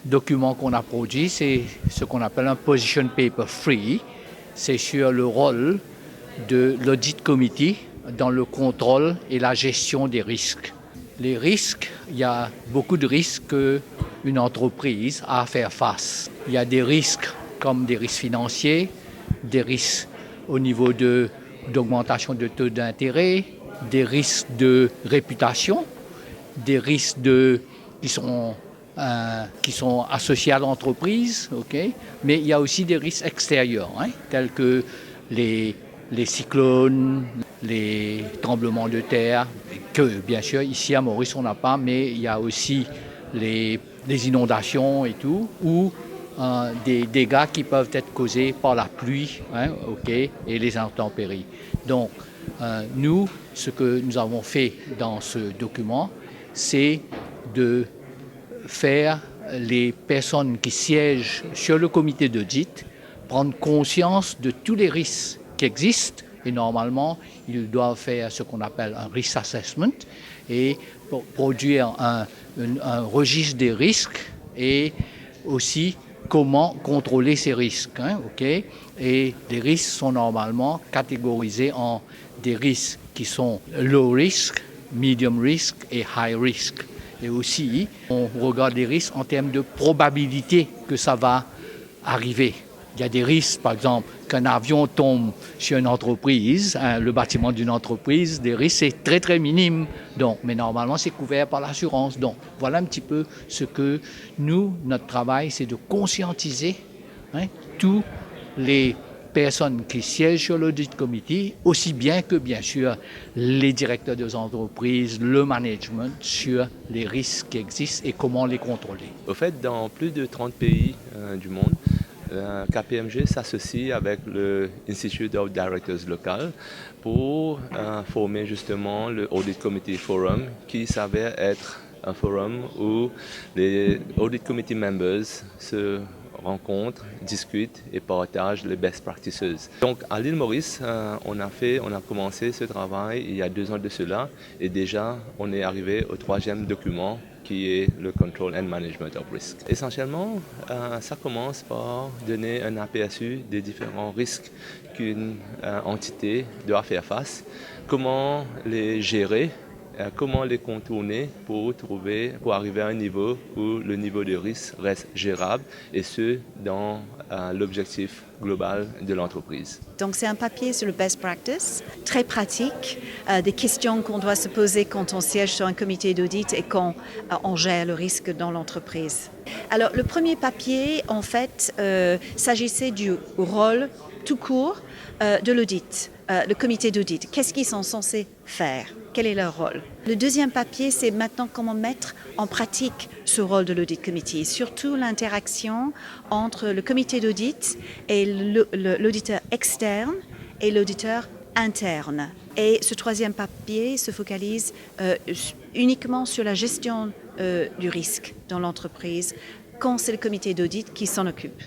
document qu'on a produit, c'est ce qu'on appelle un position paper free. C'est sur le rôle de l'audit committee dans le contrôle et la gestion des risques. Les risques, il y a beaucoup de risques qu'une entreprise a à faire face. Il y a des risques comme des risques financiers, des risques au niveau d'augmentation de taux d'intérêt, des risques de réputation, des risques qui sont associés à l'entreprise, okay? Mais il y a aussi des risques extérieurs, tels que les cyclones, les tremblements de terre, que bien sûr ici à Maurice on n'a pas, mais il y a aussi les inondations et tout, ou des dégâts qui peuvent être causés par la pluie, et les intempéries. Donc nous, ce que nous avons fait dans ce document, c'est de faire les personnes qui siègent sur le comité d'audit prendre conscience de tous les risques qui existent et normalement, ils doivent faire ce qu'on appelle un risk assessment et produire un registre des risques et aussi comment contrôler ces risques. Et les risques sont normalement catégorisés en des risques qui sont low risk, medium risk et high risk. Et aussi, on regarde les risques en termes de probabilité que ça va arriver. Il y a des risques, par exemple, qu'un avion tombe sur une entreprise, le bâtiment d'une entreprise, des risques, c'est très, très minime. Donc, mais normalement, c'est couvert par l'assurance. Donc, voilà un petit peu ce que nous, notre travail, c'est de conscientiser tous les personnes qui siègent sur l'audit committee, aussi bien que, bien sûr, les directeurs des entreprises, le management, sur les risques qui existent et comment les contrôler. Au fait, dans plus de 30 pays du monde, KPMG s'associe avec le Institute of Directors local pour former justement le Audit Committee Forum qui s'avère être un forum où les Audit Committee members se rencontrent, discutent et partagent les best practices. Donc à l'île Maurice, on a commencé ce travail il y a 2 ans de cela et déjà on est arrivé au 3e document qui est le Control and Management of Risk. Essentiellement, ça commence par donner un aperçu des différents risques qu'une entité doit faire face, comment les gérer, comment les contourner pour arriver à un niveau où le niveau de risque reste gérable et ce, dans l'objectif global de l'entreprise. Donc c'est un papier sur le best practice, très pratique, des questions qu'on doit se poser quand on siège sur un comité d'audit et quand on gère le risque dans l'entreprise. Alors le premier papier, en fait, s'agissait du rôle tout court de l'audit, le comité d'audit. Qu'est-ce qu'ils sont censés faire? Quel est leur rôle? Le deuxième papier, c'est maintenant comment mettre en pratique ce rôle de l'audit committee, surtout l'interaction entre le comité d'audit et l'auditeur externe et l'auditeur interne. Et ce troisième papier se focalise uniquement sur la gestion du risque dans l'entreprise quand c'est le comité d'audit qui s'en occupe.